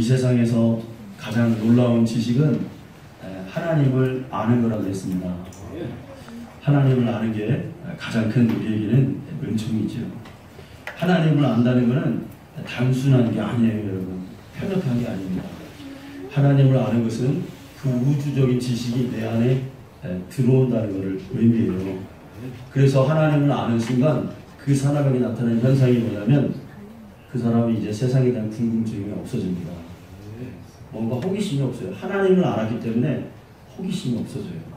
세상에서 가장 놀라운 지식은 하나님을 아는 거라고 했습니다. 하나님을 아는 게 가장 큰 우리에게는 은총이죠. 하나님을 안다는 것은 단순한 게 아니에요, 여러분. 편협한 게 아닙니다. 하나님을 아는 것은 그 우주적인 지식이 내 안에 들어온다는 것을 의미해요. 그래서 하나님을 아는 순간 그 사람에게 나타나는 현상이 뭐냐면 그 사람이 이제 세상에 대한 궁금증이 없어집니다. 뭔가 호기심이 없어요. 하나님을 알았기 때문에 호기심이 없어져요.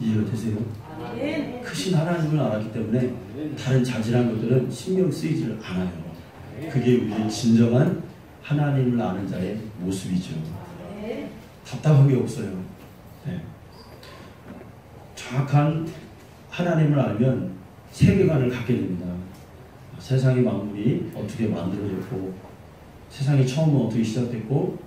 이해가 되세요? 크신 하나님을 알았기 때문에 다른 자질한 것들은 신경 쓰이지를 않아요. 그게 우리의 진정한 하나님을 아는 자의 모습이죠. 답답한 게 없어요. 네. 정확한 하나님을 알면 세계관을 갖게 됩니다. 세상의 만물이 어떻게 만들어졌고 세상이 처음은 어떻게 시작됐고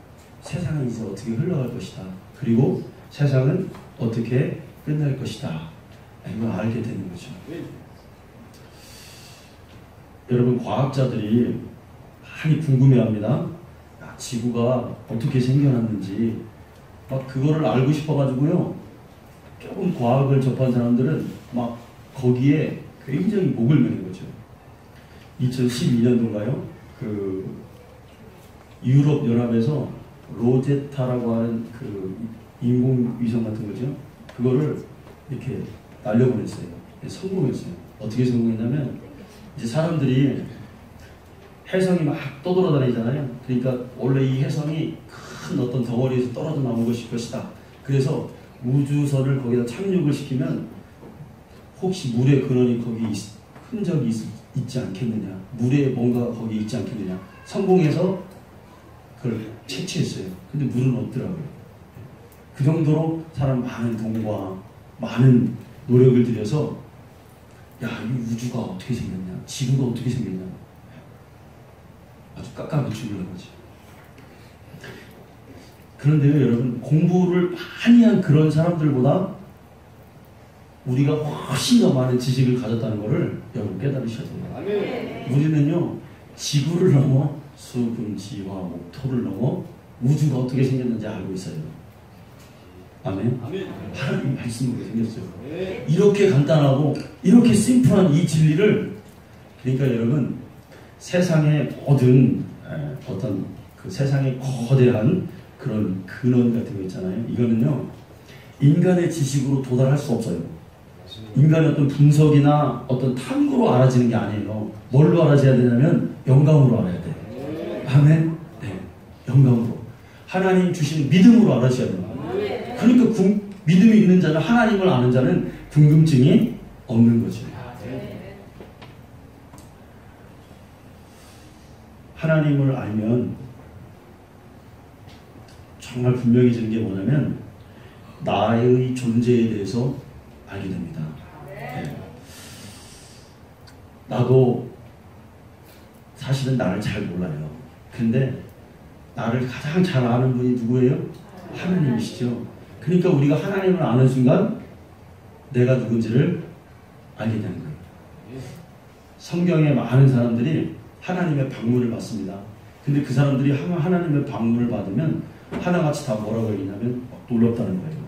세상은 이제 어떻게 흘러갈 것이다. 그리고 세상은 어떻게 끝날 것이다. 이걸 알게 되는 거죠. 여러분, 과학자들이 많이 궁금해합니다. 지구가 어떻게 생겨났는지 막 그거를 알고 싶어가지고요. 조금 과학을 접한 사람들은 막 거기에 굉장히 목을 매는 거죠. 2012년도인가요? 그 유럽 연합에서 로제타라고 하는 그 인공위성 같은 거죠. 그거를 이렇게 날려보냈어요. 성공했어요. 어떻게 성공했냐면 이제 사람들이 혜성이 막 떠돌아다니잖아요. 그러니까 원래 이 혜성이 큰 어떤 덩어리에서 떨어져 나온 것이다. 그래서 우주선을 거기다 착륙을 시키면 혹시 물의 근원이 거기 흔적이 있지 않겠느냐, 물에 뭔가 거기 있지 않겠느냐, 성공해서 그걸 채취했어요. 근데 물은 없더라고요. 그 정도로 사람 많은 돈과 많은 노력을 들여서 야, 이 우주가 어떻게 생겼냐, 지구가 어떻게 생겼냐, 아주 깎아맞추려고 하죠. 그런데요, 여러분, 공부를 많이 한 그런 사람들보다 우리가 훨씬 더 많은 지식을 가졌다는 것을 여러분 깨달으셔야 돼요. 우리는요, 지구를 넘어 수금, 지화, 목, 토를 넘어 우주가 어떻게 생겼는지 알고 있어요. 아멘. 하나님 말씀으로 생겼어요. 이렇게 간단하고 이렇게 심플한 이 진리를, 그러니까 여러분, 세상의 모든 어떤 그 세상의 거대한 그런 근원 같은 거 있잖아요. 이거는요, 인간의 지식으로 도달할 수 없어요. 인간의 어떤 분석이나 어떤 탐구로 알아지는 게 아니에요. 뭘로 알아져야 되냐면 영감으로 알아야 돼요. 아멘. 네, 영감으로. 하나님 주시는 믿음으로 알아셔야 돼요. 그러니까 믿음이 있는 자는, 하나님을 아는 자는 궁금증이 없는 거죠. 하나님을 알면 정말 분명해지는 게 뭐냐면 나의 존재에 대해서 알게 됩니다. 네. 나도 사실은 나를 잘 몰라요. 근데 나를 가장 잘 아는 분이 누구예요? 하나님이시죠. 그러니까 우리가 하나님을 아는 순간 내가 누군지를 알게 되는 거예요. 성경에 많은 사람들이 하나님의 방문을 받습니다. 근데 그 사람들이 하나님의 방문을 받으면 하나같이 다 뭐라고 얘기냐면 놀랍다는 거예요.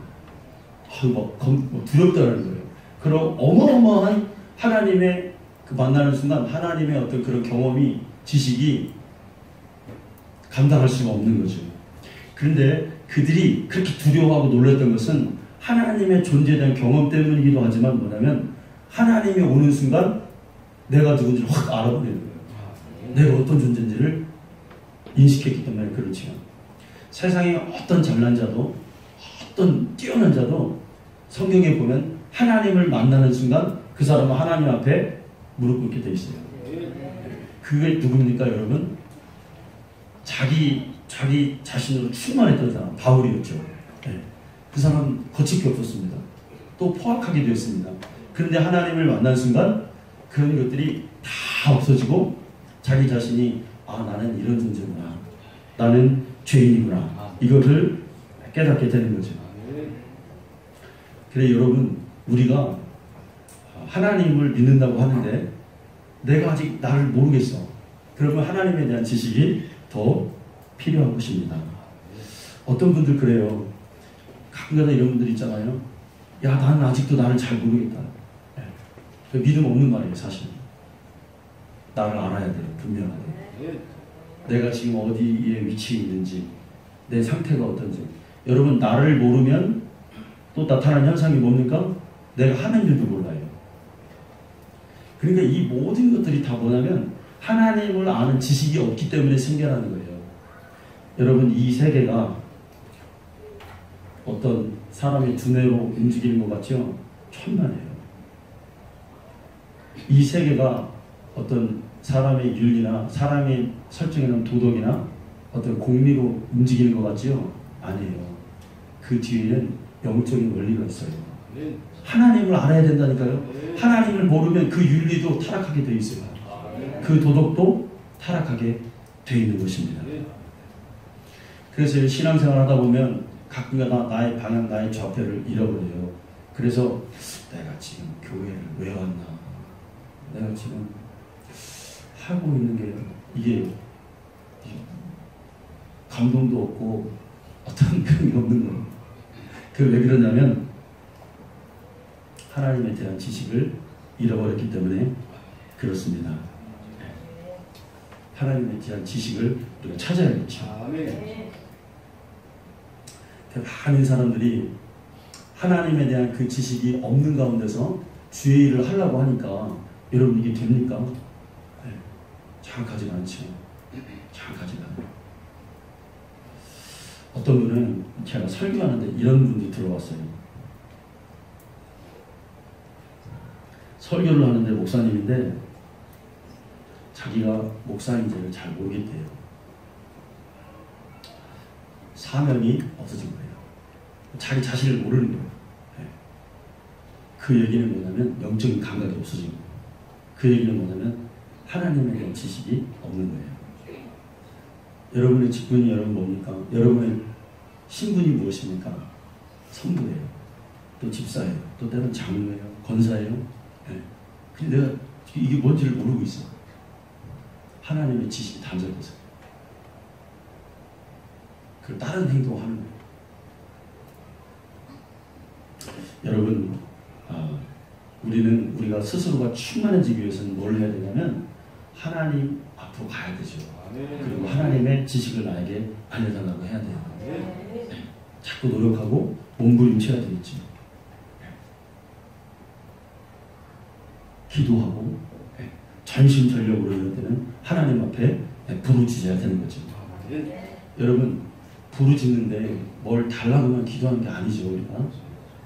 두렵다는 거예요. 그런 어마어마한 하나님의 그 만나는 순간 하나님의 어떤 그런 경험이, 지식이 감당할 수가 없는 거죠. 그런데 그들이 그렇게 두려워하고 놀랐던 것은 하나님의 존재에 대한 경험 때문이기도 하지만 뭐냐면 하나님이 오는 순간 내가 누군지를 확 알아버리는 거예요. 내가 어떤 존재인지를 인식했기 때문에 그렇지요. 세상에 어떤 잘난 자도 어떤 뛰어난 자도 성경에 보면 하나님을 만나는 순간 그 사람은 하나님 앞에 무릎 꿇게 돼 있어요. 그게 누굽니까, 여러분? 자기 자신으로 충만했던 사람, 바울이었죠. 네. 그 사람 거칠 게 없었습니다. 또 포악하게 되었습니다. 그런데 하나님을 만난 순간 그런 것들이 다 없어지고 자기 자신이 나는 이런 존재구나, 나는 죄인이구나, 이것을 깨닫게 되는 거죠. 그래, 여러분, 우리가 하나님을 믿는다고 하는데 내가 아직 나를 모르겠어. 그러면 하나님에 대한 지식이 더 필요한 것입니다. 어떤 분들 그래요. 가끔가다 이런 분들 있잖아요. 야, 나는 아직도 나를 잘 모르겠다. 네. 믿음 없는 말이에요, 사실. 나를 알아야 돼요, 분명하게. 내가 지금 어디에 위치해 있는지, 내 상태가 어떤지. 여러분, 나를 모르면 또 나타나는 현상이 뭡니까? 내가 하는 일도 몰라요. 그러니까 이 모든 것들이 다 뭐냐면 하나님을 아는 지식이 없기 때문에 생겨나는 거예요. 여러분, 이 세계가 어떤 사람의 두뇌로 움직이는 것 같죠? 천만에요. 이 세계가 어떤 사람의 윤리나 사람이 설정해놓은 도덕이나 어떤 공리로 움직이는 것 같지요? 아니에요. 그 뒤에는 영적인 원리가 있어요. 하나님을 알아야 된다니까요. 하나님을 모르면 그 윤리도 타락하게 되어 있어요. 그 도덕도 타락하게 되어 있는 것입니다. 그래서 신앙생활 하다 보면 가끔가다 나의 방향, 나의 좌표를 잃어버려요. 그래서 내가 지금 교회를 왜 왔나? 내가 지금 하고 있는 게 이게 감동도 없고 어떤 의미 없는 거예요. 그 왜 그러냐면 하나님에 대한 지식을 잃어버렸기 때문에 그렇습니다. 하나님에 대한 지식을 우리가 찾아야겠죠. 많은 사람들이 하나님에 대한 그 지식이 없는 가운데서 주의 일을 하려고 하니까 여러분 이게 됩니까? 네. 정확하지가 않죠. 정확하지가 않아요. 어떤 분은 제가 설교하는데 이런 분들이 들어왔어요. 설교를 하는데 목사님인데 자기가 목사인지를 잘 모르겠대요. 사명이 없어진 거예요. 자기 자신을 모르는 거예요. 네. 그 얘기는 뭐냐면 영적인 감각이 없어진 거예요. 그 얘기는 뭐냐면 하나님에 대한 지식이 없는 거예요. 여러분의 직분이 여러분 뭡니까? 여러분의 신분이 무엇입니까? 성도예요. 또 집사예요. 또 때로는 장로예요. 권사예요. 네. 근데 내가 이게 뭔지를 모르고 있어. 하나님의 지식이 단절돼서. 그 다른 행동을 하는 거예요. 여러분, 우리가 스스로가 충만해지기 위해서는 뭘 해야 되냐면 하나님 앞으로 가야 되죠. 그리고 하나님의 지식을 나에게 알려달라고 해야 돼요. 네. 자꾸 노력하고 몸부림쳐야 되겠죠. 기도하고 전심전력으로 이럴 때는 하나님 앞에 부르짖어야 되는 거죠. 여러분, 부르짖는데 뭘 달라고만 기도하는 게 아니죠. 우리가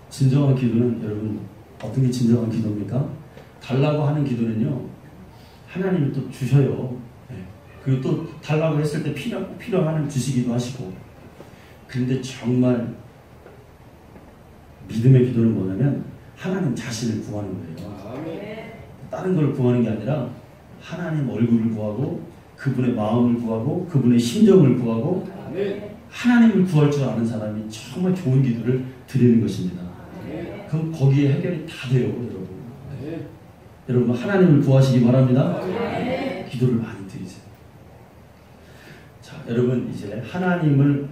진정한 기도는 여러분 어떤 게 진정한 기도입니까? 달라고 하는 기도는요 하나님이 또 주셔요. 그리고 또 달라고 했을 때 필요하는 주시기도 하시고. 그런데 정말 믿음의 기도는 뭐냐면 하나님 자신을 구하는 거예요. 다른 걸 구하는 게 아니라 하나님 얼굴을 구하고 그분의 마음을 구하고 그분의 심정을 구하고 하나님을 구할 줄 아는 사람이 정말 좋은 기도를 드리는 것입니다. 그럼 거기에 해결이 다 돼요, 여러분. 여러분 하나님을 구하시기 바랍니다. 기도를 많이 드리세요. 자, 여러분 이제 하나님을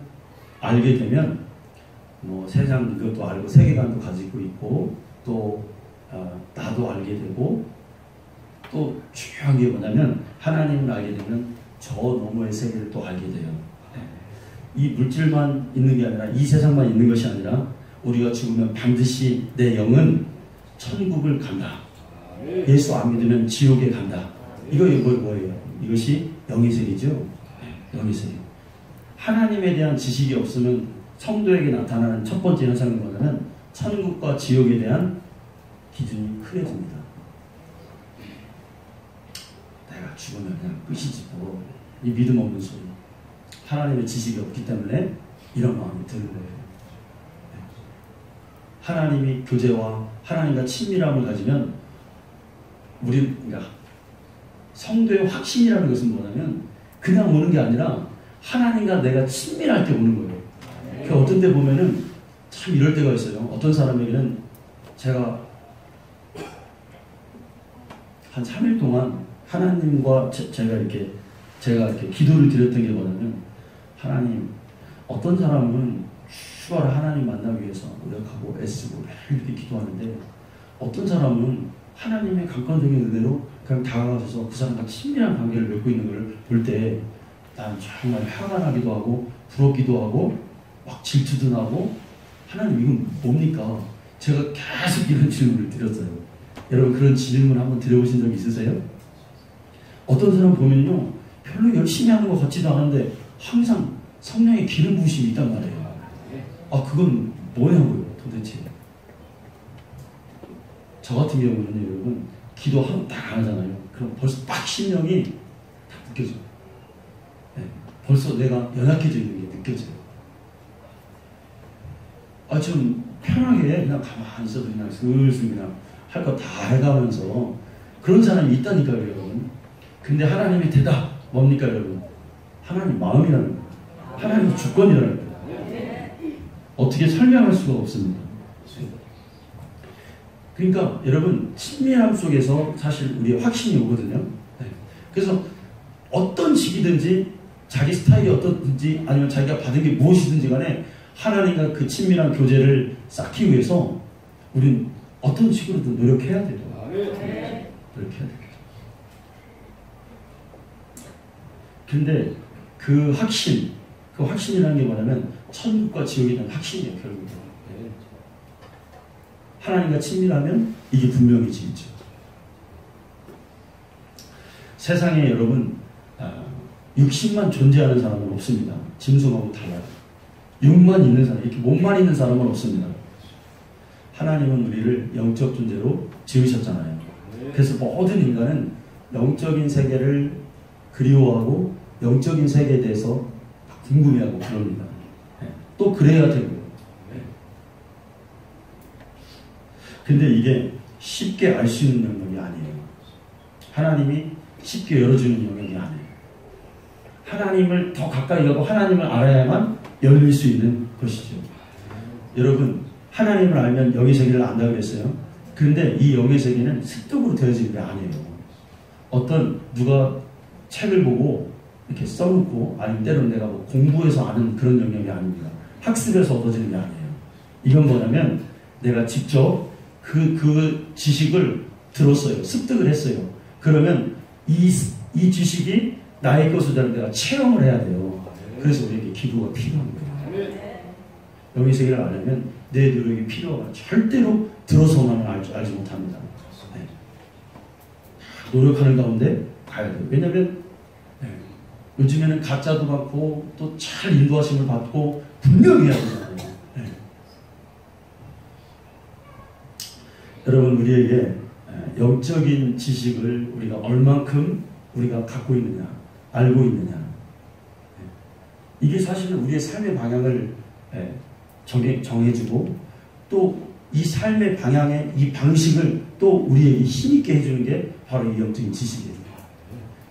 알게 되면 뭐 세상 이것도 알고 세계관도 가지고 있고 또 나도 알게 되고 또 중요한 게 뭐냐면 하나님을 알게 되면 저 너머의 세계를 또 알게 돼요. 이 물질만 있는 게 아니라 이 세상만 있는 것이 아니라 우리가 죽으면 반드시 내 영은 천국을 간다. 예수 안 믿으면 지옥에 간다. 이거 뭐예요? 이것이 영의 세계죠. 영의 세계. 하나님에 대한 지식이 없으면 성도에게 나타나는 첫 번째 현상은 뭐냐면 천국과 지옥에 대한 기준이 흐려집니다. 내가 죽으면 그냥 끝이지 뭐. 이 믿음 없는 소리. 하나님의 지식이 없기 때문에 이런 마음이 드는 거예요. 하나님이 교제와 하나님과 친밀함을 가지면 그러니까 성도의 확신이라는 것은 뭐냐면 그냥 오는 게 아니라 하나님과 내가 친밀할 때 오는 거예요. 그 어떤 때 보면은 참 이럴 때가 있어요. 어떤 사람에게는 제가 한 3일 동안 하나님과 제가 이렇게 기도를 드렸던 게 뭐냐면 하나님, 어떤 사람은 추가로 하나님 만나기 위해서 노력하고 애쓰고 이렇게 기도하는데, 어떤 사람은 하나님의 강권적인 은혜로 그냥 다가가셔서 그 사람과 친밀한 관계를 맺고 있는 걸 볼 때 난 정말 화가 나기도 하고 부럽기도 하고 막 질투도 나고, 하나님 이건 뭡니까? 제가 계속 이런 질문을 드렸어요. 여러분 그런 질문 한번 드려보신 적 있으세요? 어떤 사람 보면요, 별로 열심히 하는 것 같지도 않은데 항상 성령의 기름 부으심이 있단 말이에요. 아, 그건 뭐냐고요 도대체. 저 같은 경우는 여러분, 기도하고 딱 안 하잖아요. 그럼 벌써 빡 심령이 다 느껴져요. 네, 벌써 내가 연약해져 있는 게 느껴져요. 아, 좀 편하게 그냥 가만히 있어도 그냥 슬슬 그냥 할 거 다 해가면서 그런 사람이 있다니까요, 여러분. 근데 하나님의 대답 뭡니까, 여러분? 하나님 마음이라는 거예요. 하나님 주권이라는 거예요. 어떻게 설명할 수가 없습니다. 그러니까 여러분, 친밀함 속에서 사실 우리의 확신이 오거든요. 네. 그래서 어떤 식이든지 자기 스타일이 어떻든지 아니면 자기가 받은 게 무엇이든지 간에 하나님과 그 친밀한 교제를 쌓기 위해서 우리는 어떤 식으로든 노력해야 돼요. 노력해야 돼요. 근데 그 확신이라는 게 뭐냐면 천국과 지옥에 대한 확신이에요, 결국은. 하나님과 친밀하면 이게 분명해지죠. 세상에 여러분, 육신만 존재하는 사람은 없습니다. 짐승하고 달라요. 육만 있는 사람, 이렇게 몸만 있는 사람은 없습니다. 하나님은 우리를 영적 존재로 지으셨잖아요. 그래서 모든 인간은 영적인 세계를 그리워하고 영적인 세계에 대해서 궁금해하고 그럽니다. 또 그래야 되고요. 근데 이게 쉽게 알 수 있는 영역이 아니에요. 하나님이 쉽게 열어주는 영역이 아니에요. 하나님을 더 가까이 가고 하나님을 알아야만 열릴 수 있는 것이죠. 여러분, 하나님을 알면 영의 세계를 안다고 그랬어요. 그런데 이 영의 세계는 습득으로 되어지는 게 아니에요. 어떤 누가 책을 보고 이렇게 써놓고, 아니면 때로는 내가 뭐 공부해서 아는 그런 영역이 아닙니다. 학습에서 얻어지는 게 아니에요. 이건 뭐냐면 내가 직접 그 지식을 들었어요. 습득을 했어요. 그러면 이 지식이 나의 것을 내가 체험을 해야 돼요. 그래서 우리에게 기도가 필요한 거예요. 영의 세계를 알려면 내 노력이 필요하고 절대로 들어서만 알지 못합니다. 네. 노력하는 가운데 가야 돼요. 왜냐하면 요즘에는 가짜도 받고 또 잘 인도하심을 받고 분명히 해야 되잖아요. 네. 여러분, 우리에게 영적인 지식을 우리가 얼만큼 우리가 갖고 있느냐, 알고 있느냐, 이게 사실은 우리의 삶의 방향을 정해주고, 또 이 삶의 방향의 이 방식을 또 우리에게 힘있게 해주는 게 바로 이 영적인 지식이에요.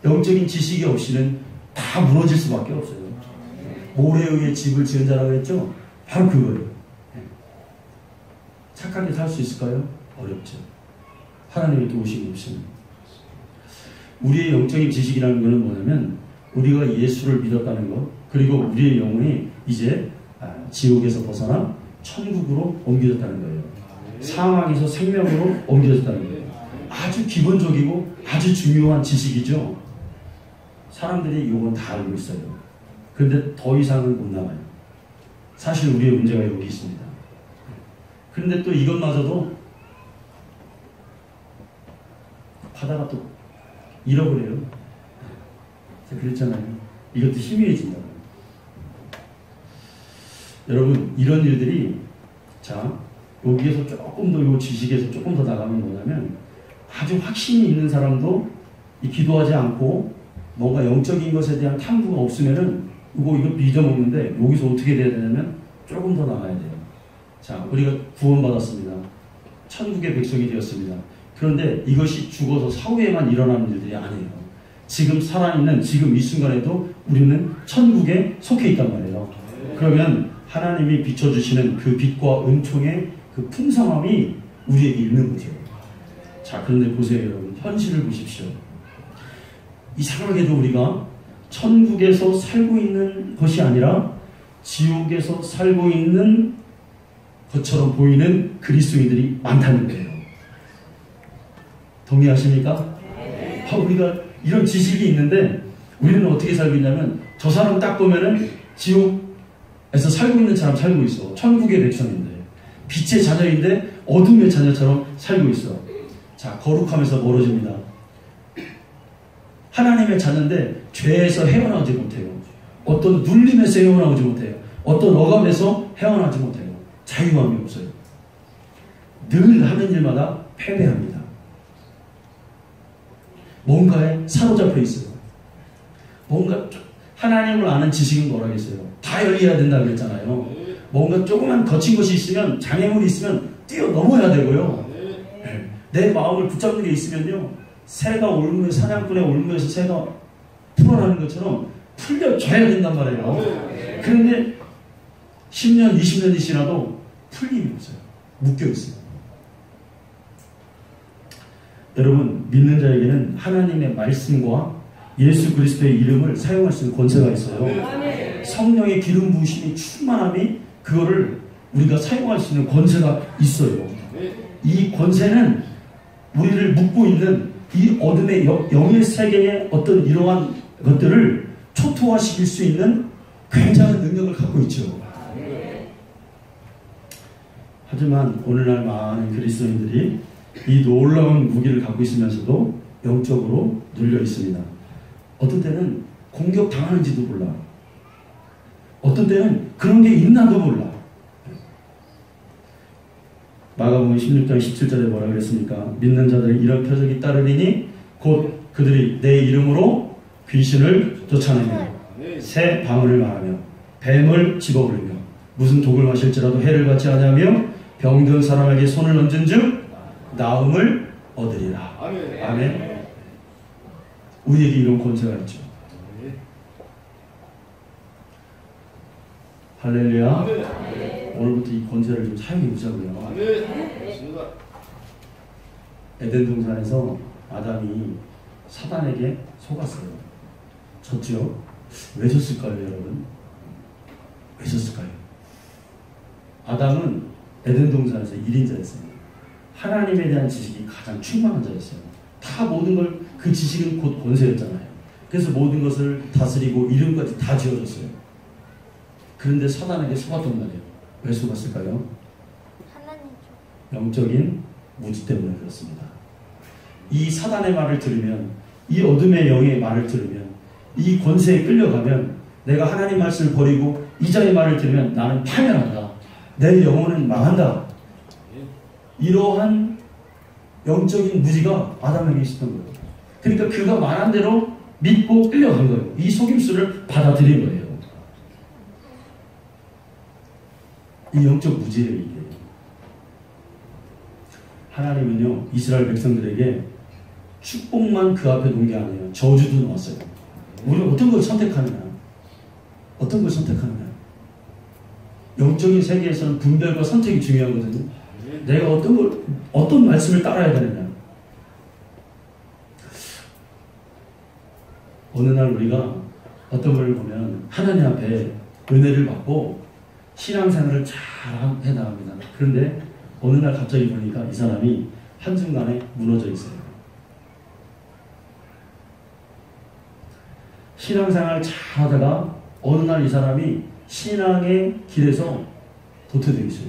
영적인 지식이 없이는 다 무너질 수밖에 없어요. 모래에 의해 집을 지은 자라고 했죠? 바로 그거예요. 착하게 살 수 있을까요? 어렵죠. 하나님의 도우심이 없으면. 우리의 영적인 지식이라는 것은 뭐냐면 우리가 예수를 믿었다는 것, 그리고 우리의 영혼이 이제 지옥에서 벗어나 천국으로 옮겨졌다는 거예요. 사망에서 생명으로 옮겨졌다는 거예요. 아주 기본적이고 아주 중요한 지식이죠. 사람들이 이건 다 알고 있어요. 그런데 더 이상은 못 나가요. 사실 우리의 문제가 여기 있습니다. 그런데 또 이것마저도 하다가 또 잃어버려요. 제가 그랬잖아요. 이것도 희미해진다고. 여러분, 이런 일들이, 자, 여기에서 조금 더, 이 지식에서 조금 더 나가면 뭐냐면, 아주 확신이 있는 사람도 이 기도하지 않고 뭔가 영적인 것에 대한 탐구가 없으면은 이거 믿어먹는데, 여기서 어떻게 돼야 되냐면 조금 더 나가야 돼요. 자, 우리가 구원받았습니다. 천국의 백성이 되었습니다. 그런데 이것이 죽어서 사후에만 일어나는 일들이 아니에요. 지금 살아있는 지금 이 순간에도 우리는 천국에 속해 있단 말이에요. 그러면 하나님이 비춰주시는 그 빛과 은총의 그 풍성함이 우리에게 있는 거죠. 자, 그런데 보세요, 여러분. 현실을 보십시오. 이상하게도 우리가 천국에서 살고 있는 것이 아니라 지옥에서 살고 있는 것처럼 보이는 그리스도인들이 많다는 거예요. 동의하십니까? 우리가 이런 지식이 있는데 우리는 어떻게 살고 있냐면 저 사람 딱 보면은 지옥에서 살고 있는 사람 살고 있어. 천국의 백성인데 빛의 자녀인데 어둠의 자녀처럼 살고 있어. 자, 거룩함에서 멀어집니다. 하나님의 자녀인데 죄에서 헤어나오지 못해요. 어떤 눌림에서 헤어나오지 못해요. 어떤 억압에서 헤어나오지 못해요. 자유함이 없어요. 늘 하는 일마다 패배합니다. 뭔가에 사로잡혀 있어요. 뭔가 하나님을 아는 지식은 뭐라겠어요. 다 열려야 된다 그랬잖아요. 뭔가 조그만 거친 것이 있으면, 장애물이 있으면 뛰어넘어야 되고요. 내 마음을 붙잡는 게 있으면요, 새가 올무에, 사냥꾼의 올무에서 새가 풀어나는 것처럼 풀려줘야 된단 말이에요. 그런데 10년, 20년이 지나도 풀림이 없어요. 묶여있어요. 여러분, 믿는 자에게는 하나님의 말씀과 예수 그리스도의 이름을 사용할 수 있는 권세가 있어요. 성령의 기름 부으심이 충만함이 그거를 우리가 사용할 수 있는 권세가 있어요. 이 권세는 우리를 묶고 있는 이 어둠의 영의 세계의 어떤 이러한 것들을 초토화시킬 수 있는 굉장한 능력을 갖고 있죠. 하지만 오늘날 많은 그리스도인들이 이 놀라운 무기를 갖고 있으면서도 영적으로 눌려 있습니다. 어떤 때는 공격 당하는지도 몰라. 어떤 때는 그런 게 있나도 몰라. 마가복음 16장 17절에 뭐라 그랬습니까? 믿는 자들이 이런 표적이 따르리니 곧 그들이 내 이름으로 귀신을 쫓아내며 새 방언을 말하며 뱀을 집어버리며 무슨 독을 마실지라도 해를 받지 아니하며 병든 사람에게 손을 얹은 즉 나음을 얻으리라. 아멘. 우리에게 이런 권세가 있죠. 할렐루야. 오늘부터 이 권세를 좀 사용해 보자고요. 에덴 동산에서 아담이 사단에게 속았어요. 졌죠? 왜 졌을까요, 여러분? 왜 졌을까요? 아담은 에덴 동산에서 1인자였어요. 하나님에 대한 지식이 가장 충만한 자였어요. 다 모든 걸, 그 지식은 곧 권세였잖아요. 그래서 모든 것을 다스리고 이름까지 다 지어줬어요. 그런데 사단에게 속았단 말이에요. 왜 속았을까요? 영적인 무지 때문에 그렇습니다. 이 사단의 말을 들으면, 이 어둠의 영의 말을 들으면, 이 권세에 끌려가면 내가 하나님 말씀을 버리고 이자의 말을 들으면 나는 파멸한다. 내 영혼은 망한다. 이러한 영적인 무지가 아담에게 있었던 거예요. 그러니까 그가 말한 대로 믿고 끌려간 거예요. 이 속임수를 받아들인 거예요. 이 영적 무지예요, 이게. 하나님은요, 이스라엘 백성들에게 축복만 그 앞에 놓은 게 아니에요. 저주도 놓았어요. 우리가 어떤 걸 선택하느냐. 어떤 걸 선택하느냐. 영적인 세계에서는 분별과 선택이 중요하거든요. 내가 어떤 말씀을 따라야 되느냐. 어느 날 우리가 어떤 분을 보면 하나님 앞에 은혜를 받고 신앙생활을 잘 해나갑니다. 그런데 어느 날 갑자기 보니까 이 사람이 한순간에 무너져 있어요. 신앙생활을 잘 하다가 어느 날 이 사람이 신앙의 길에서 도태되어 있어요.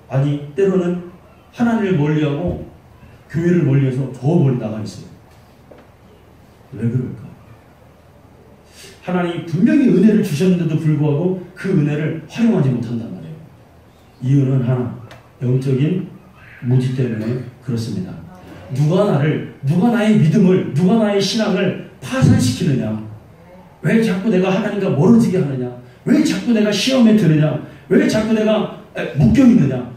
아니, 때로는 하나님을 멀리하고 교회를 멀리해서 더 멀리 나가 있어요. 왜 그럴까? 하나님이 분명히 은혜를 주셨는데도 불구하고 그 은혜를 활용하지 못한단 말이에요. 이유는 하나, 영적인 무지 때문에 그렇습니다. 누가 나의 믿음을, 누가 나의 신앙을 파산시키느냐? 왜 자꾸 내가 하나님과 멀어지게 하느냐? 왜 자꾸 내가 시험에 드느냐? 왜 자꾸 내가 묶여있느냐?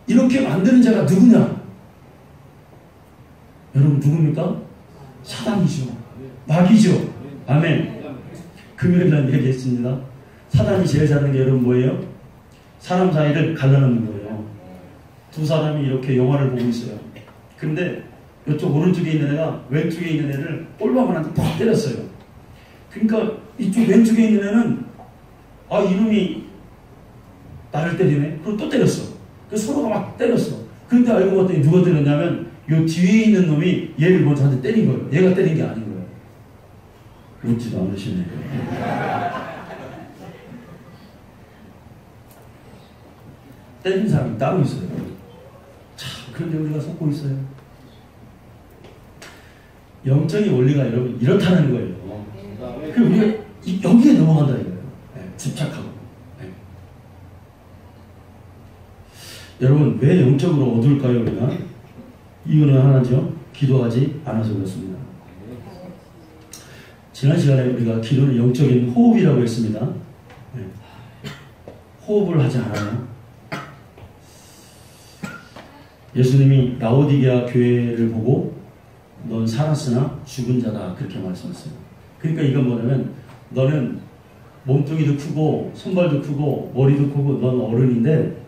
이렇게 만드는 자가 누구냐? 여러분, 누굽니까? 사단이죠. 마귀죠. 아멘. 금요일 날 얘기했습니다. 사단이 제일 잘하는 게 여러분 뭐예요? 사람 사이를 갈라놓는 거예요. 두 사람이 이렇게 영화를 보고 있어요. 근데 이쪽 오른쪽에 있는 애가 왼쪽에 있는 애를 볼밤한테 팍 때렸어요. 그러니까 이쪽 왼쪽에 있는 애는 아 이놈이 나를 때리네. 그리고 또 때렸어. 그래서 서로가 막 때렸어. 근데 알고 봤더니 누가 때렸냐면 요 뒤에 있는 놈이 얘를 먼저 한 대 때린 거예요. 얘가 때린 게 아닌 거예요. 웃지도 않으시네. 때린 사람이 따로 있어요. 참, 그런데 우리가 속고 있어요. 영적인 원리가 여러분 이렇다는 거예요. 그 우리가 여기에 넘어간다 이거예요. 네, 집착하고. 네. 여러분 왜 영적으로 어두울까요 우리가? 이유는 하나죠. 기도하지 않아서 그렇습니다. 지난 시간에 우리가 기도는 영적인 호흡이라고 했습니다. 네. 호흡을 하지 않아요. 예수님이 라오디게아 교회를 보고 넌 살았으나 죽은 자다 그렇게 말씀했어요. 그러니까 이건 뭐냐면 너는 몸뚱이도 크고 손발도 크고 머리도 크고 넌 어른인데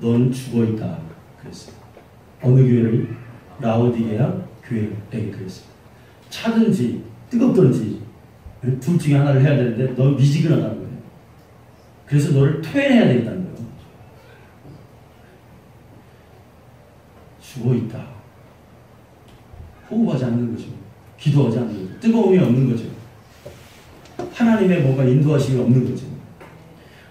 넌 죽어있다 그랬어요. 어느 교회를? 라오디게아 교회에게 그랬어요. 차든지 뜨겁든지 둘 중에 하나를 해야 되는데 넌 미지근하다는 거예요. 그래서 너를 토해내야 되겠다는 거예요. 죽어있다. 호흡하지 않는 거죠. 기도하지 않는 거죠. 뜨거움이 없는 거죠. 하나님의 뭔가 인도하심이 없는 거죠.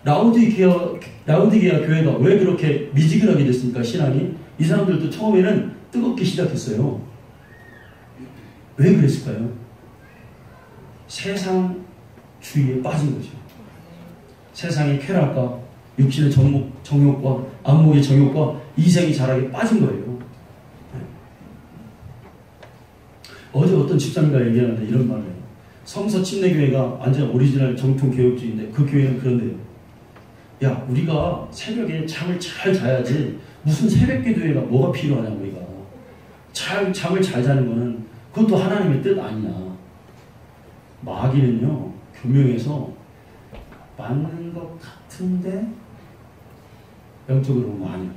라오디게아 교회가 왜 그렇게 미지근하게 됐습니까? 신앙이? 이 사람들도 처음에는 뜨겁게 시작했어요. 왜 그랬을까요? 세상주의에 빠진 거죠. 세상의 쾌락과 육신의 정욕과 안목의 정욕과 이생이 자락에 빠진 거예요. 어제 어떤 집사님과 얘기하는데 이런 말을 해요. 성서 침례교회가 완전 오리지널 정통 교육주의인데 그 교회는 그런데요. 야 우리가 새벽에 잠을 잘 자야지 무슨 새벽 기도회가 뭐가 필요하냐 우리가. 잠을 잘 자는 거는 그것도 하나님의 뜻 아니냐. 마귀는요 교명에서 맞는 것 같은데 영적으로 보면 아니야.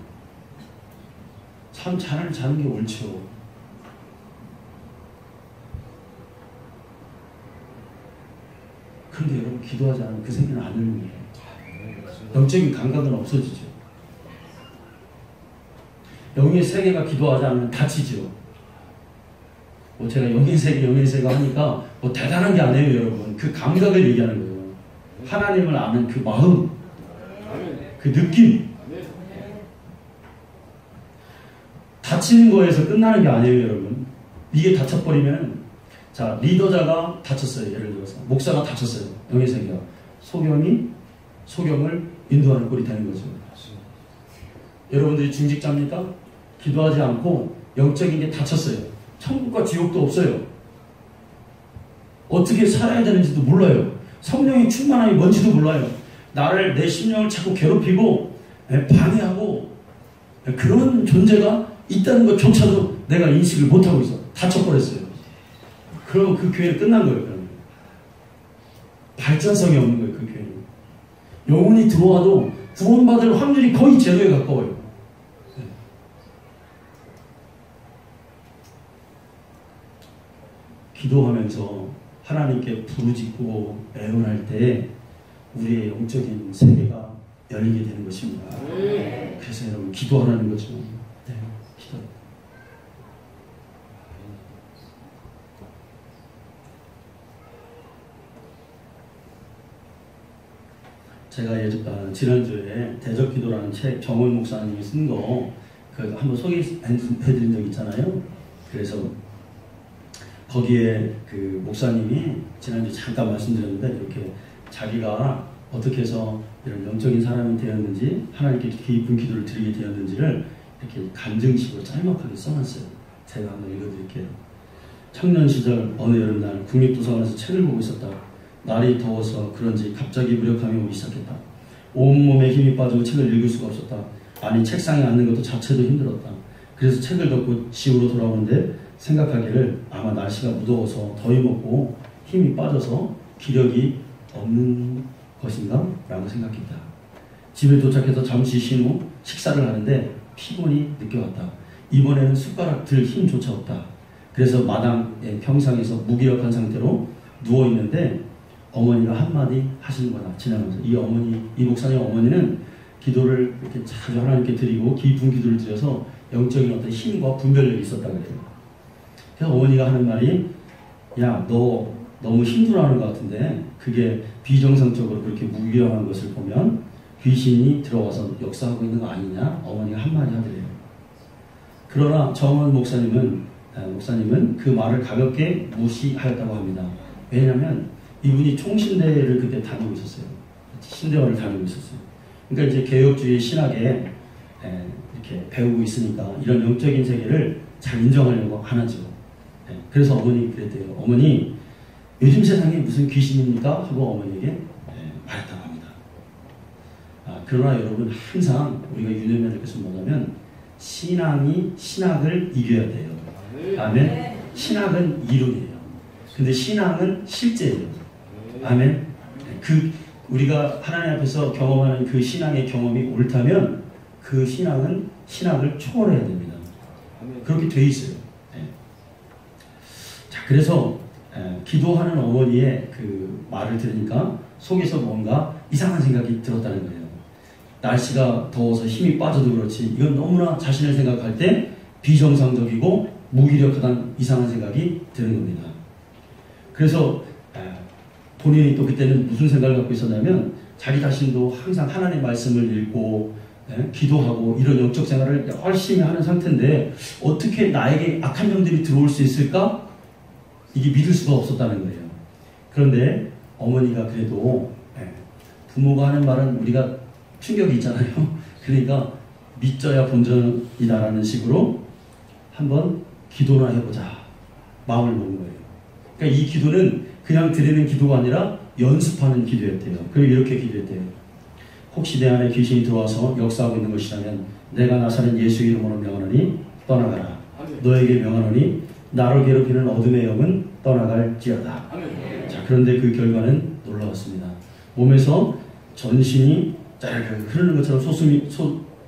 참 잘 자는 게 옳죠. 그런데 여러분 기도하지 않으면 그 세계는 안 열리는 거예요. 영적인 감각은 없어지죠. 영의 세계가 기도하지 않으면 다치죠. 뭐 제가 영의 세계 하니까 뭐 대단한 게 아니에요 여러분. 그 감각을 얘기하는 거예요. 하나님을 아는 그 마음, 그 느낌. 다치는 거에서 끝나는 게 아니에요 여러분. 이게 다쳐버리면 자 리더자가 다쳤어요. 예를 들어서 목사가 다쳤어요. 영의 세계가 소경을 인도하는 꼴이 되는 거죠. 여러분들이 중직자입니까? 기도하지 않고 영적인 게 다쳤어요. 천국과 지옥도 없어요. 어떻게 살아야 되는지도 몰라요. 성령의 충만함이 뭔지도 몰라요. 내 심령을 자꾸 괴롭히고 방해하고 그런 존재가 있다는 것조차도 내가 인식을 못하고 있어. 다쳐버렸어요. 그러면 그 교회는 끝난 거예요. 그러면. 발전성이 없는 거예요. 그 교회는. 영혼이 들어와도 구원받을 확률이 거의 제로에 가까워요. 기도하면서 하나님께 부르짖고 애원할 때 우리의 영적인 세계가 열리게 되는 것입니다. 그래서 여러분 기도하라는 거죠. 네, 기도. 제가 지난주에 대적기도라는 책 정원 목사님이 쓴 거 한번 소개해드린 적 있잖아요. 그래서 거기에 그 목사님이 지난주 잠깐 말씀드렸는데 이렇게 자기가 어떻게 해서 이런 영적인 사람이 되었는지 하나님께 깊은 기도를 드리게 되었는지를 이렇게 간증식으로 짤막하게 써놨어요. 제가 한번 읽어드릴게요. 청년 시절 어느 여름날 국립도서관에서 책을 보고 있었다. 날이 더워서 그런지 갑자기 무력함이 오기 시작했다. 온몸에 힘이 빠지고 책을 읽을 수가 없었다. 아니 책상에 앉는 것도 자체도 힘들었다. 그래서 책을 덮고 집으로 돌아오는데 생각하기를 아마 날씨가 무더워서 더위 먹고 힘이 빠져서 기력이 없는 것인가? 라고 생각했다. 집에 도착해서 잠시 쉰 후 식사를 하는데 피곤이 느껴왔다. 이번에는 숟가락 들 힘조차 없다. 그래서 마당의 평상에서 무기력한 상태로 누워 있는데 어머니가 한마디 하시는 거다 지나가면서 이 목사님 어머니는 기도를 이렇게 자주 하나님께 드리고 깊은 기도를 드려서 영적인 어떤 힘과 분별력이 있었다고 그래요. 그래서 어머니가 하는 말이 야, 너 너무 힘들어하는 것 같은데 그게 비정상적으로 그렇게 무기력한 것을 보면 귀신이 들어와서 역사하고 있는 거 아니냐? 어머니가 한마디 하더래요. 그러나 정원 목사님은 그 말을 가볍게 무시하였다고 합니다. 왜냐하면 이분이 총신대를 그때 다니고 있었어요. 신대원을 다니고 있었어요. 그러니까 이제 개혁주의 신학에 이렇게 배우고 있으니까 이런 영적인 세계를 잘 인정하려고 하나죠. 그래서 어머니 그랬대요. 어머니 요즘 세상에 무슨 귀신입니까? 하고 어머니에게 말했다고 합니다. 그러나 여러분 항상 우리가 유념해야 될 것은 뭐냐면 신앙이 신학을 이겨야 돼요. 아멘. 신학은 이론이에요. 근데 신앙은 실제예요. 아멘. 우리가 하나님 앞에서 경험하는 그 신앙의 경험이 옳다면 그 신앙은 신학을 초월해야 됩니다. 그렇게 돼 있어요. 자, 그래서 기도하는 어머니의 그 말을 들으니까 속에서 뭔가 이상한 생각이 들었다는 거예요. 날씨가 더워서 힘이 빠져도 그렇지 이건 너무나 자신을 생각할 때 비정상적이고 무기력하다는 이상한 생각이 드는 겁니다. 그래서 본인이 또 그때는 무슨 생각을 갖고 있었냐면 자기 자신도 항상 하나님의 말씀을 읽고 기도하고 이런 영적 생활을 열심히 하는 상태인데 어떻게 나에게 악한 영들이 들어올 수 있을까? 이게 믿을 수가 없었다는 거예요. 그런데 어머니가 그래도 부모가 하는 말은 우리가 충격이 있잖아요. 그러니까 믿져야 본전이다라는 식으로 한번 기도나 해보자 마음을 먹은 거예요. 그러니까 이 기도는 그냥 드리는 기도가 아니라 연습하는 기도였대요. 그리고 이렇게 기도했대요. 혹시 내 안에 귀신이 들어와서 역사하고 있는 것이라면 내가 나사렛 예수 이름으로 명하노니 떠나가라. 너에게 명하노니 나를 괴롭히는 어둠의 영은 떠나갈지어다. 자, 그런데 그 결과는 놀라웠습니다. 몸에서 전신이 짜르르 흐르는 것처럼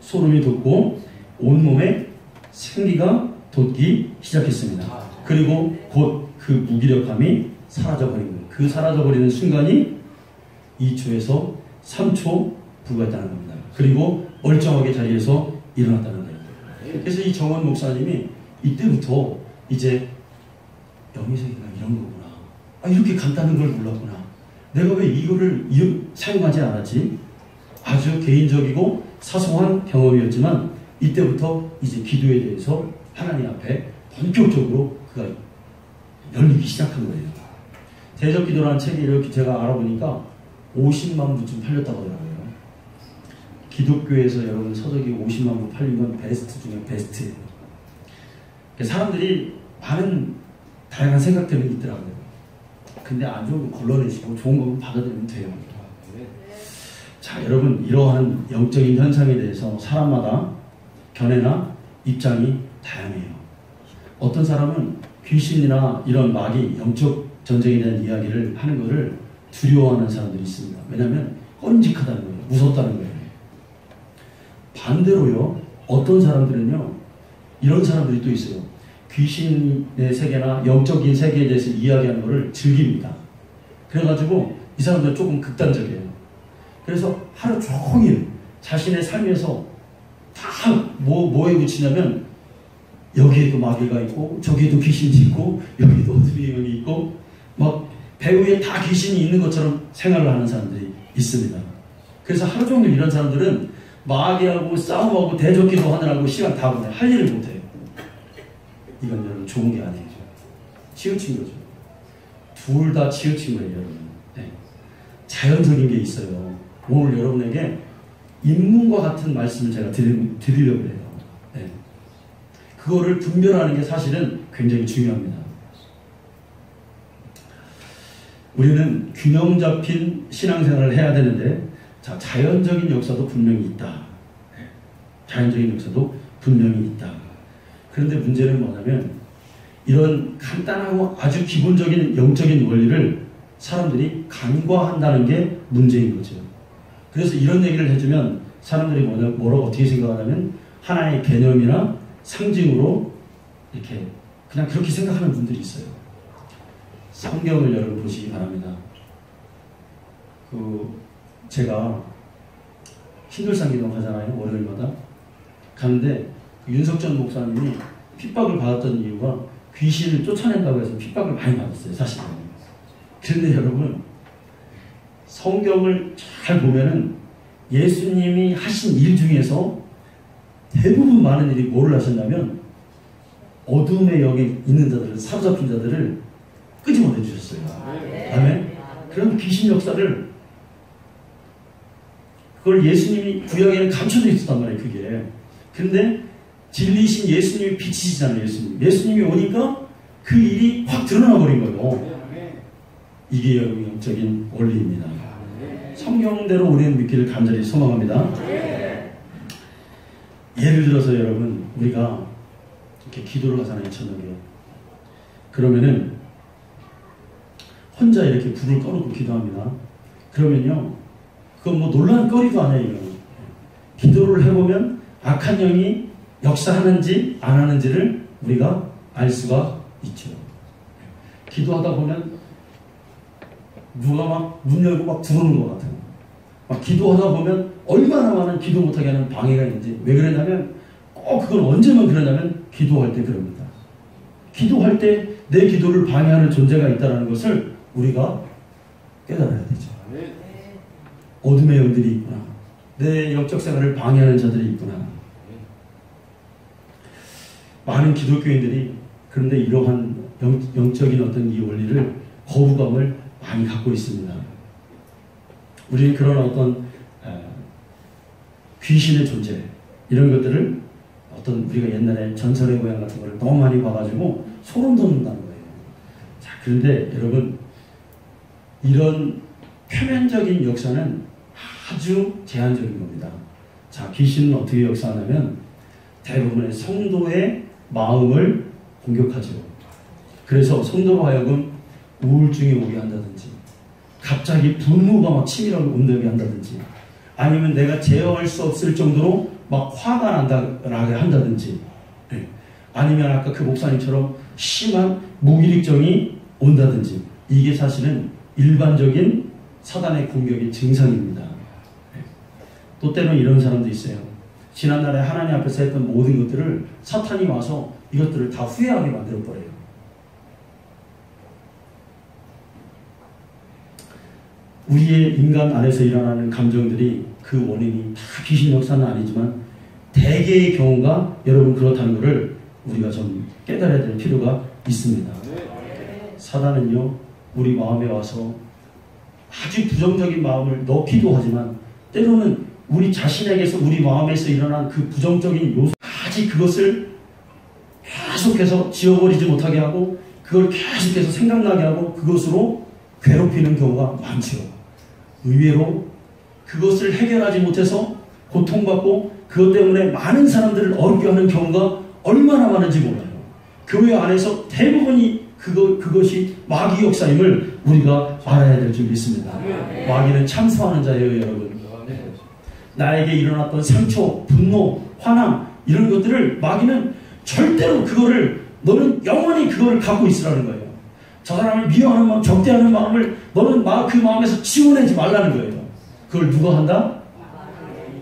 소름이 돋고 온몸에 생기가 돋기 시작했습니다. 그리고 곧 그 무기력함이 사라져버린 거예요. 그 사라져버리는 순간이 2초에서 3초 불과했다는 겁니다. 그리고 멀쩡하게 자리에서 일어났다는 거예요. 그래서 이 정원 목사님이 이때부터 이제 영의세계가 이런 거구나. 이렇게 간단한 걸 몰랐구나. 내가 왜 이거를 사용하지 않았지? 아주 개인적이고 사소한 경험이었지만 이때부터 이제 기도에 대해서 하나님 앞에 본격적으로 그가 열리기 시작한 거예요. 대적기도라는 책이 이렇게 제가 알아보니까 50만 부쯤 팔렸다고 하더라고요. 기독교에서 여러분 서적이 50만 부 팔린 건 베스트 중에 베스트예요. 사람들이 많은 다양한 생각들이 있더라고요. 근데 안 좋은 거 걸러내시고 좋은 거 받아들이면 돼요. 자, 여러분 이러한 영적인 현상에 대해서 사람마다 견해나 입장이 다양해요. 어떤 사람은 귀신이나 이런 마귀, 영적 전쟁에 대한 이야기를 하는 것을 두려워하는 사람들이 있습니다. 왜냐하면 끔찍하다는 거예요. 무섭다는 거예요. 반대로요. 어떤 사람들은요. 이런 사람들이 또 있어요. 귀신의 세계나 영적인 세계에 대해서 이야기하는 것을 즐깁니다. 그래가지고 이 사람들은 조금 극단적이에요. 그래서 하루 종일 자신의 삶에서 다 뭐에 붙이냐면 여기에도 마귀가 있고 저기에도 귀신이 있고 여기도 어둠의 영이 있고 막 배후에 다 귀신이 있는 것처럼 생활을 하는 사람들이 있습니다. 그래서 하루 종일 이런 사람들은 마귀하고 싸움하고 대적기도 하느라고 시간 다 보내 할 일을 못해요. 이건 여러분 좋은 게 아니에요. 치우친 거죠. 둘 다 치우친 거예요, 여러분. 네. 자연적인 게 있어요. 오늘 여러분에게 인문과 같은 말씀을 제가 드리려고 해요. 네. 그거를 분별하는 게 사실은 굉장히 중요합니다. 우리는 균형 잡힌 신앙생활을 해야 되는데 자연적인 역사도 분명히 있다. 네. 자연적인 역사도 분명히 있다. 그런데 문제는 뭐냐면 이런 간단하고 아주 기본적인 영적인 원리를 사람들이 간과한다는 게 문제인 거죠. 그래서 이런 얘기를 해주면 사람들이 뭐라고 어떻게 생각하냐면 하나의 개념이나 상징으로 이렇게 그냥 그렇게 생각하는 분들이 있어요. 성경을 여러분 보시기 바랍니다. 제가 신돌산 기도 가잖아요. 월요일마다 가는데 윤석전 목사님이 핍박을 받았던 이유가 귀신을 쫓아낸다고 해서 핍박을 많이 받았어요. 사실은. 그런데 여러분 성경을 잘 보면은 예수님이 하신 일 중에서 대부분 많은 일이 뭐를 하셨냐면 어둠의 영에 있는 자들을, 사로잡힌 자들을 끄집어내 주셨어요. 아멘. 그런 귀신 역사를 그걸 예수님이 구약에는 감춰져 있었단 말이에요. 그게. 그런데 진리이신 예수님이 빛이시잖아요. 예수님이 오니까 그 일이 확 드러나 버린 거예요. 이게 영적인 원리입니다. 성경대로 우리는 믿기를 간절히 소망합니다. 예를 들어서 여러분 우리가 이렇게 기도를 하잖아요. 저녁에. 그러면은 혼자 이렇게 불을 꺼놓고 기도합니다. 그러면요 그건 뭐 논란거리도 아니에요. 기도를 해보면 악한 영이 역사하는지 안 하는지를 우리가 알 수가 있죠. 기도하다 보면 누가 막 문 열고 막 들어오는 것 같아요. 막 기도하다 보면 얼마나 많은 기도 못하게 하는 방해가 있는지. 왜 그러냐면 꼭 그건 언제만 그러냐면 기도할 때 그럽니다. 기도할 때 내 기도를 방해하는 존재가 있다는 것을 우리가 깨달아야 되죠. 어둠의 영들이 있구나. 내 영적 생활을 방해하는 자들이 있구나. 많은 기독교인들이 그런데 이러한 영적인 어떤 이 원리를 거부감을 많이 갖고 있습니다. 우리는 그런 어떤 귀신의 존재 이런 것들을 어떤 우리가 옛날에 전설의 모양 같은 걸 너무 많이 봐가지고 소름 돋는다는 거예요. 자, 그런데 여러분 이런 표면적인 역사는 아주 제한적인 겁니다. 자, 귀신은 어떻게 역사하냐면 대부분의 성도의 마음을 공격하죠. 그래서 성도로 하여금 우울증이 오게 한다든지 갑자기 분노가 막 치밀하게 온다게 한다든지 아니면 내가 제어할 수 없을 정도로 막 화가 나게 한다든지 아니면 아까 그 목사님처럼 심한 무기력증이 온다든지 이게 사실은 일반적인 사단의 공격의 증상입니다. 또 때로는 이런 사람도 있어요. 지난날에 하나님 앞에서 했던 모든 것들을 사탄이 와서 이것들을 다 후회하게 만들어버려요. 우리의 인간 안에서 일어나는 감정들이 그 원인이 다 귀신 역사는 아니지만 대개의 경우가 여러분 그렇다는 것을 우리가 좀 깨달아야 될 필요가 있습니다. 사단은요 우리 마음에 와서 아주 부정적인 마음을 넣기도 하지만 때로는 우리 자신에게서 우리 마음에서 일어난 그 부정적인 요소까지 그것을 계속해서 지워버리지 못하게 하고 그걸 계속해서 생각나게 하고 그것으로 괴롭히는 경우가 많죠. 의외로 그것을 해결하지 못해서 고통받고 그것 때문에 많은 사람들을 어렵게 하는 경우가 얼마나 많은지 몰라요. 교회 안에서 대부분이 그것이 마귀 역사임을 우리가 알아야 될 줄 믿습니다. 마귀는 참수하는 자예요, 여러분. 나에게 일어났던 상처, 분노, 화남 이런 것들을 마귀는 절대로 그거를 너는 영원히 그거를 갖고 있으라는 거예요. 저 사람을 미워하는 마음, 적대하는 마음을 너는 그 마음에서 지워내지 말라는 거예요. 그걸 누가 한다?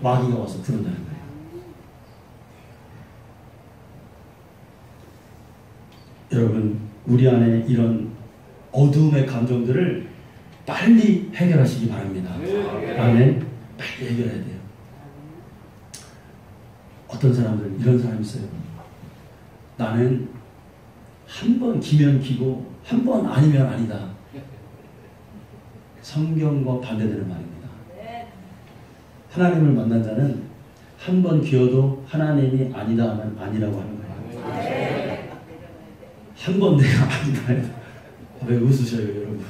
마귀가 와서 부른다는 거예요. 여러분, 우리 안에 이런 어두움의 감정들을 빨리 해결하시기 바랍니다. 아멘. 빨리 해결해야 돼요. 어떤 사람들은 이런 사람이 있어요. 나는 한 번 기면 기고 한 번 아니면 아니다. 성경과 반대되는 말입니다. 하나님을 만난 자는 한 번 기어도 하나님이 아니다 하면 아니라고 하는 거예요. 한 번 내가 아니다 해도 왜 웃으셔요, 여러분?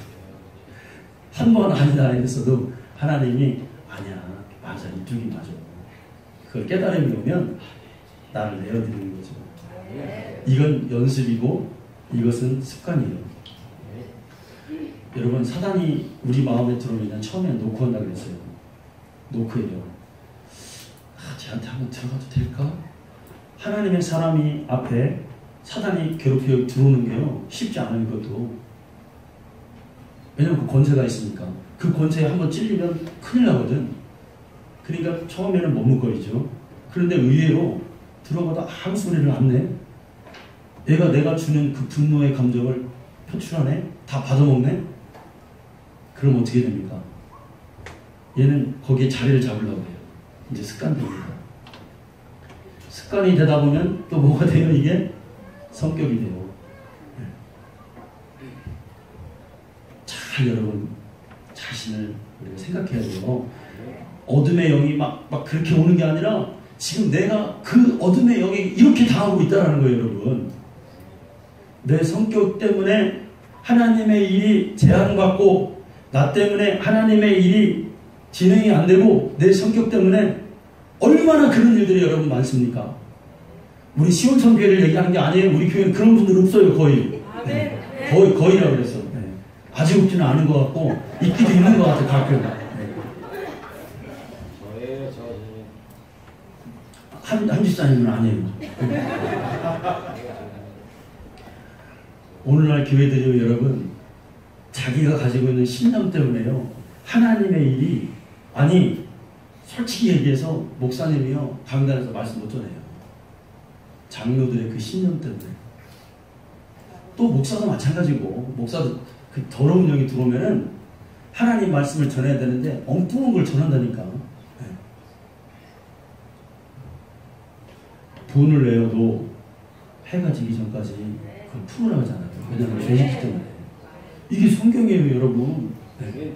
한 번 아니다 했어도 하나님이 아니야, 맞아, 이쪽이 맞아. 그걸 깨달음이 오면 나를 내어드리는 거죠. 이건 연습이고 이것은 습관이에요. 여러분, 사단이 우리 마음에 들어오면 처음엔 노크한다고 그랬어요. 노크예요. 쟤한테 한번 들어가도 될까? 하나님의 사람이 앞에 사단이 괴롭혀 들어오는 게요 쉽지 않아요. 그것도. 왜냐면 그 권세가 있으니까. 그 권세에 한번 찔리면 큰일 나거든. 그러니까 처음에는 머뭇거리죠. 그런데 의외로 들어가다 아무 소리를 안 내. 얘가 내가 주는 그 분노의 감정을 표출하네? 다 받아먹네? 그럼 어떻게 됩니까? 얘는 거기에 자리를 잡으려고 해요. 이제 습관됩니다. 습관이 되다 보면 또 뭐가 돼요? 이게 성격이 돼요. 잘 여러분 자신을 우리가 생각해야 돼요. 어둠의 영이 막 그렇게 오는 게 아니라 지금 내가 그 어둠의 영에 이렇게 당하고 있다는 거예요, 여러분. 내 성격 때문에 하나님의 일이 제한받고 나 때문에 하나님의 일이 진행이 안 되고 내 성격 때문에 얼마나 그런 일들이 여러분 많습니까? 우리 시온성교회를 얘기하는 게 아니에요. 우리 교회는 그런 분들 없어요. 거의. 네. 거의라고 그랬어. 네. 아직 없지는 않은 것 같고 있기도 있는 것 같아 가끔. 네. 한 집사님은 아니에요. 오늘날 교회들이 여러분 자기가 가지고 있는 신념 때문에요 하나님의 일이 아니 솔직히 얘기해서 목사님이요 강단에서 말씀 못 전해요. 장로들의 그 신념 때문에. 또 목사도 마찬가지고 목사도 그 더러운 영이 들어오면은 하나님 말씀을 전해야 되는데 엉뚱한 걸 전한다니까. 네. 돈을 내어도 해가 지기 전까지 그걸 풀어나가잖아요. 왜냐하면 죄짓기 때문에. 이게 성경이에요, 여러분. 네.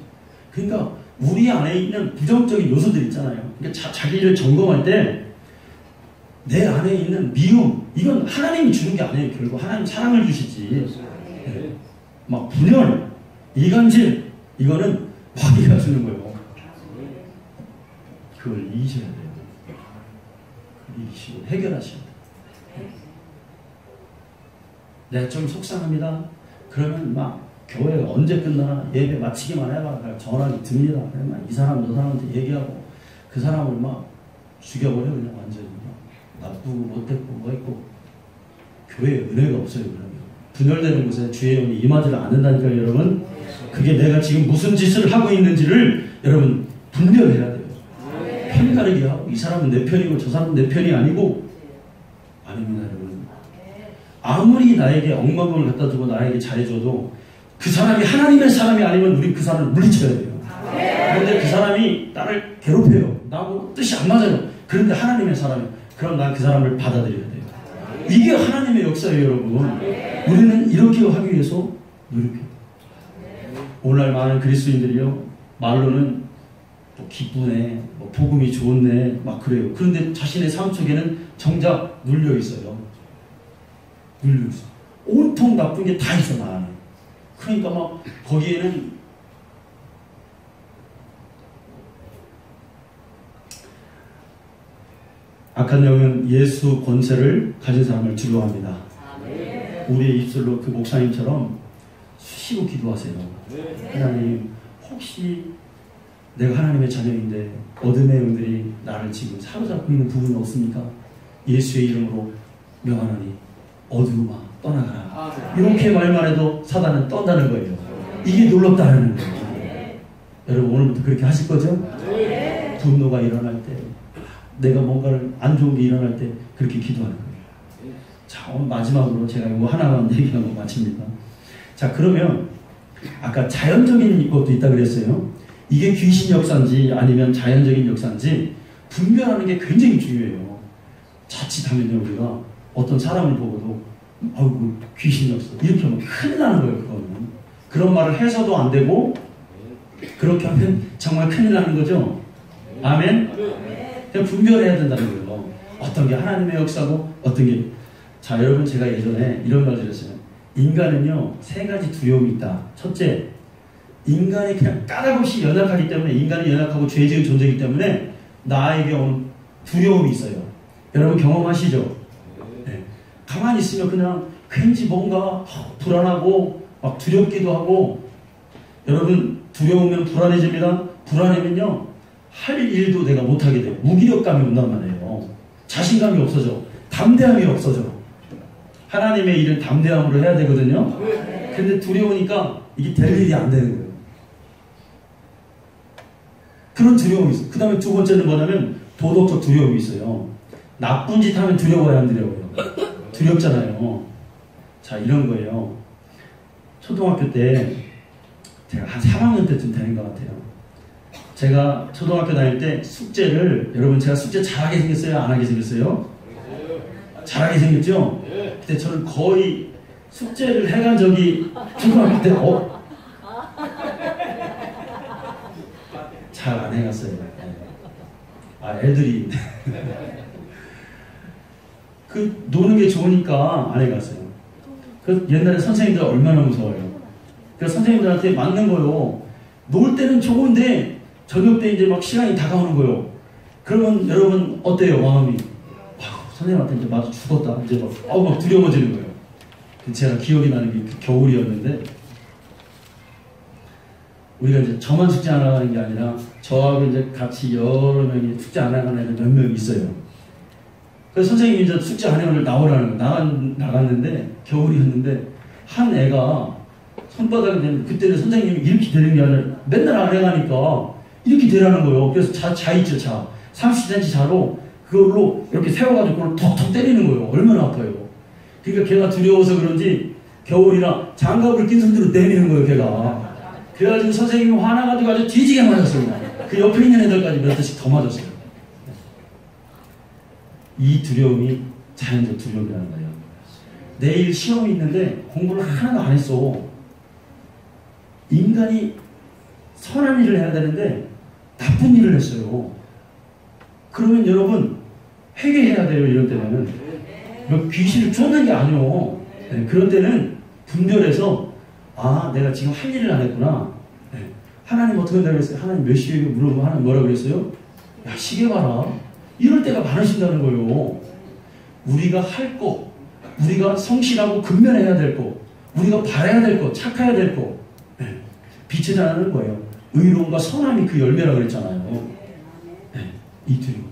그러니까 우리 안에 있는 부정적인 요소들 있잖아요. 그러니까 자기를 점검할 때 내 안에 있는 미움, 이건 하나님이 주는 게 아니에요. 결국 하나님 사랑을 주시지. 네. 막 분열, 이간질, 이거는 마귀가 주는 거예요. 그걸 이기셔야 돼요. 그걸 이기시고 해결하셔야 돼요. 내가 좀 속상합니다. 그러면 막 교회가 언제 끝나나 예배 마치기만 해봐. 전화기 듭니다. 이 사람 저 사람한테 얘기하고 그 사람을 막 죽여버려. 그냥 완전히 나쁘고 못했고 뭐 했고. 교회에 은혜가 없어요. 그러면 분열되는 곳에 주의 영이 임하지를 않는다니까요. 여러분. 그게 내가 지금 무슨 짓을 하고 있는지를 여러분 분별해야 돼요. 편 가르기 하고 이 사람은 내 편이고 저 사람은 내 편이 아니고 아닙니다. 여러분. 아무리 나에게 억만금을 갖다 주고 나에게 잘해줘도 그 사람이 하나님의 사람이 아니면 우리 그 사람을 물리쳐야 돼요. 그런데 그 사람이 나를 괴롭혀요. 나하고 뜻이 안 맞아요. 그런데 하나님의 사람이 그럼 난 그 사람을 받아들여야 돼요. 이게 하나님의 역사예요, 여러분. 우리는 이렇게 하기 위해서 노력해요. 오늘날 많은 그리스도인들이요 말로는 또 기쁘네, 뭐 복음이 좋네 막 그래요. 그런데 자신의 삶 속에는 정작 눌려 있어요. 눌려 있어. 온통 나쁜 게 다 있어 나 안에. 그러니까 막 거기에는 악한 영은 예수 권세를 가진 사람을 두려워합니다. 우리의 입술로 그 목사님처럼 수시로 기도하세요. 하나님, 혹시 내가 하나님의 자녀인데 어둠의 영들이 나를 지금 사로잡고 있는 부분이 없습니까? 예수의 이름으로 명하노니 어두움아 떠나가라. 이렇게 말만 해도 사단은 떤다는 거예요. 이게 놀랍다는 거예요. 여러분 오늘부터 그렇게 하실 거죠? 분노가 일어날 때, 내가 뭔가를 안 좋은 게 일어날 때 그렇게 기도하는 거예요. 자, 오늘 마지막으로 제가 이거 하나만 얘기하고 마칩니다. 자, 그러면 아까 자연적인 것도 있다 그랬어요. 이게 귀신 역사인지 아니면 자연적인 역사인지 분별하는 게 굉장히 중요해요. 자칫하면요, 우리가 어떤 사람을 보고도 아이고 귀신 역사 이렇게 하면 큰일 나는 거예요. 그거는. 그런 말을 해서도 안 되고 그렇게 하면 정말 큰일 나는 거죠. 아멘? 그냥 분별해야 된다는 거예요. 어떤 게 하나님의 역사고 어떤 게. 자, 여러분 제가 예전에 이런 말 드렸어요. 인간은요 3가지 두려움이 있다. 첫째, 인간이 그냥 까닭없이 연약하기 때문에, 인간이 연약하고 죄지은 존재이기 때문에 나에게 오는 두려움이 있어요. 여러분 경험하시죠? 네. 가만히 있으면 그냥 괜히 뭔가 불안하고 막 두렵기도 하고. 여러분 두려우면 불안해집니다. 불안하면요 할 일도 내가 못하게 돼요. 무기력감이 온단 말이에요. 자신감이 없어져. 담대함이 없어져. 하나님의 일은 담대함으로 해야 되거든요. 근데 두려우니까 이게 될 일이 안 되는 거예요. 그런 두려움이 있어요. 그 다음에 두 번째는 뭐냐면 도덕적 두려움이 있어요. 나쁜 짓 하면 두려워요, 안 두려워요? 두렵잖아요. 자, 이런 거예요. 초등학교 때 제가 한 3학년 때쯤 되는 것 같아요. 제가 초등학교 다닐 때 숙제를, 여러분 제가 숙제 잘하게 생겼어요? 안 하게 생겼어요? 잘하게 생겼죠? 그때 저는 거의 숙제를 해간 적이 초등학교 때 잘 안 해갔어요. 아, 애들이 그 노는 게 좋으니까 안 해갔어요. 그 옛날에 선생님들 얼마나 무서워요. 그래서 선생님들한테 맞는 거요. 놀 때는 좋은데 저녁 때 이제 막 시간이 다가오는 거요. 그러면 여러분 어때요, 마음이? 선생님한테 이제 맞아 죽었다. 이제 막 두려워지는 거예요. 제가 기억이 나는 게 그 겨울이었는데, 우리가 이제 저만 숙제 안 나가는 게 아니라 저하고 이제 같이 여러 명이 숙제 안 나가는 애들 몇 명 있어요. 그래서 선생님이 이제 숙제 안 해오늘 나오라는 거. 나갔는데 겨울이었는데 한 애가 손바닥이 되는, 그때는 선생님이 이렇게 되는 게 아니라 맨날 안 해가니까 이렇게 되라는 거예요. 그래서 자 있죠, 자. 30cm 자로 그걸로 이렇게 세워가지고 그걸 톡톡 때리는 거예요. 얼마나 아파요. 그러니까 걔가 두려워서 그런지 겨울이나 장갑을 낀 손으로 내미는 거예요, 걔가. 그래가지고 선생님이 화나가지고 아주 뒤지게 맞았어요. 그 옆에 있는 애들까지 몇 대씩 더 맞았어요. 이 두려움이 자연적 두려움이라는 거예요. 내일 시험이 있는데 공부를 하나도 안 했어. 인간이 선한 일을 해야 되는데 나쁜 일을 했어요. 그러면 여러분 회개해야 돼요. 이런 때는 귀신을 쫓는 게 아니요. 네, 그런 때는 분별해서, 아, 내가 지금 할 일을 안 했구나. 네. 하나님 어떻게 한다고 그랬어요? 하나님 몇 시에 물어보면 하나님 뭐라고 그랬어요? 야, 시계 봐라. 이럴 때가 많으신다는 거예요. 우리가 할 거, 우리가 성실하고 근면해야 될 거, 우리가 바라야 될 거, 착해야 될 거, 네. 빛에 나는 거예요. 의로움과 선함이 그 열매라고 그랬잖아요. 네. 이 두려움.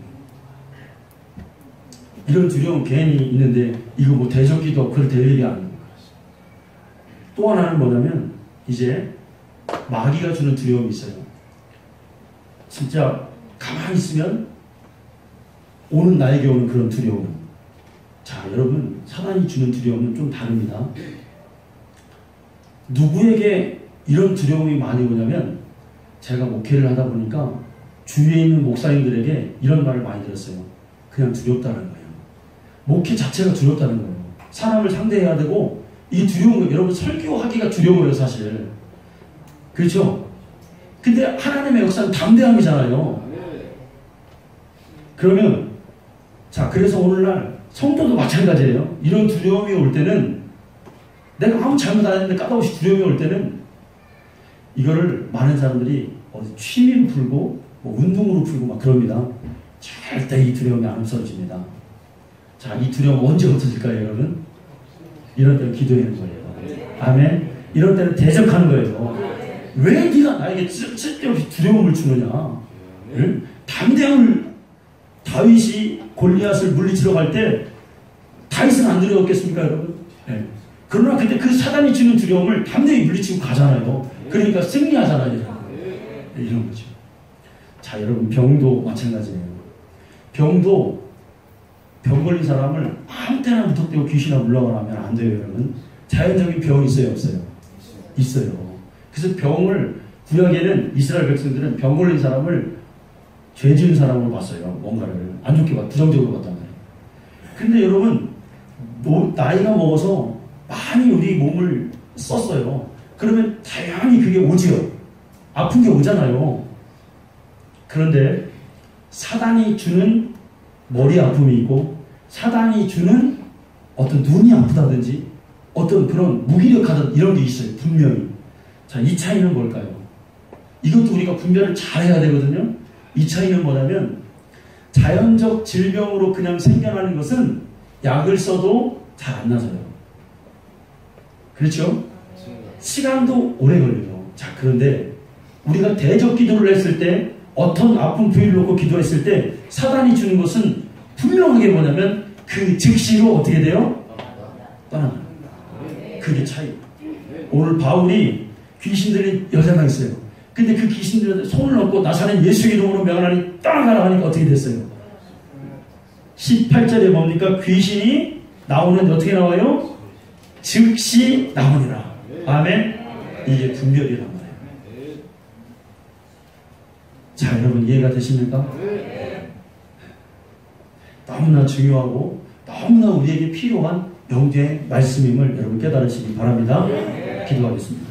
이런 두려움 괜히 있는데 이거 뭐 대적기도 그럴 될 일이 아닙니다. 또 하나는 뭐냐면 이제 마귀가 주는 두려움이 있어요. 진짜 가만히 있으면 오는 나에게 오는 그런 두려움. 자, 여러분, 사단이 주는 두려움은 좀 다릅니다. 누구에게 이런 두려움이 많이 오냐면, 제가 목회를 하다 보니까 주위에 있는 목사님들에게 이런 말을 많이 들었어요. 그냥 두렵다는 거예요. 목회 자체가 두렵다는 거예요. 사람을 상대해야 되고, 이 두려운 거, 여러분 설교하기가 두려워요, 사실. 그렇죠? 근데 하나님의 역사는 담대함이잖아요. 그러면, 자, 그래서 오늘날 성도도 마찬가지예요. 이런 두려움이 올 때는, 내가 아무 잘못 안 했는데 까다없이 두려움이 올 때는, 이거를 많은 사람들이 어디 취미로 풀고, 뭐 운동으로 풀고 막 그럽니다. 절대 이 두려움이 안 없어집니다. 자, 이 두려움 언제 없어질까요, 여러분? 이런 때는 기도하는 거예요. 아멘? 이런 때는 대적하는 거예요. 왜 네가 나에게 쓸데없이 두려움을 주느냐? 응? 담대함을, 다윗이 골리앗을 물리치러 갈 때 다윗은 안 두려웠겠습니까, 여러분? 네. 그러나 그때 그 사단이 주는 두려움을 담대히 물리치고 가잖아요. 그러니까 승리하잖아요. 네, 이런 거죠. 자, 여러분, 병도 마찬가지예요. 병도 병 걸린 사람을 아무 때나 무턱대고 귀신아 물러가라 하면 안 돼요, 여러분. 자연적인 병이 있어요, 없어요? 있어요. 그래서 병을, 구약에는 이스라엘 백성들은 병 걸린 사람을 죄 지은 사람으로 봤어요. 뭔가를 안 좋게 부정적으로 봤단 말이에요. 근데 여러분, 나이가 먹어서 많이 우리 몸을 썼어요. 그러면 다양히 그게 오지요. 아픈 게 오잖아요. 그런데 사단이 주는 머리 아픔이 있고, 사단이 주는 어떤 눈이 아프다든지 어떤 그런 무기력하다 이런 게 있어요. 분명히. 자, 이 차이는 뭘까요? 이것도 우리가 분별을 잘 해야 되거든요. 이 차이는 뭐냐면, 자연적 질병으로 그냥 생겨나는 것은 약을 써도 잘 안 나서요. 그렇죠? 시간도 오래 걸려요. 자, 그런데 우리가 대적 기도를 했을 때, 어떤 아픈 부위를 놓고 기도했을 때 사단이 주는 것은 분명하게 뭐냐면 그 즉시로 어떻게 돼요? 떠나가는 겁니다. 그게 차이. 오늘 바울이 귀신 들린 여자가 있어요. 근데 그 귀신들한테 손을 얹고 나사렛 예수 이름으로 명하니 떠나가라 하니까 어떻게 됐어요? 18절에 뭡니까? 귀신이 나오는데 어떻게 나와요? 즉시 나오니라. 아멘. 이게 분별이란 말이에요. 자, 여러분 이해가 되십니까? 너무나 중요하고 너무나 우리에게 필요한 영계의 말씀임을 여러분 깨달으시기 바랍니다. 기도하겠습니다.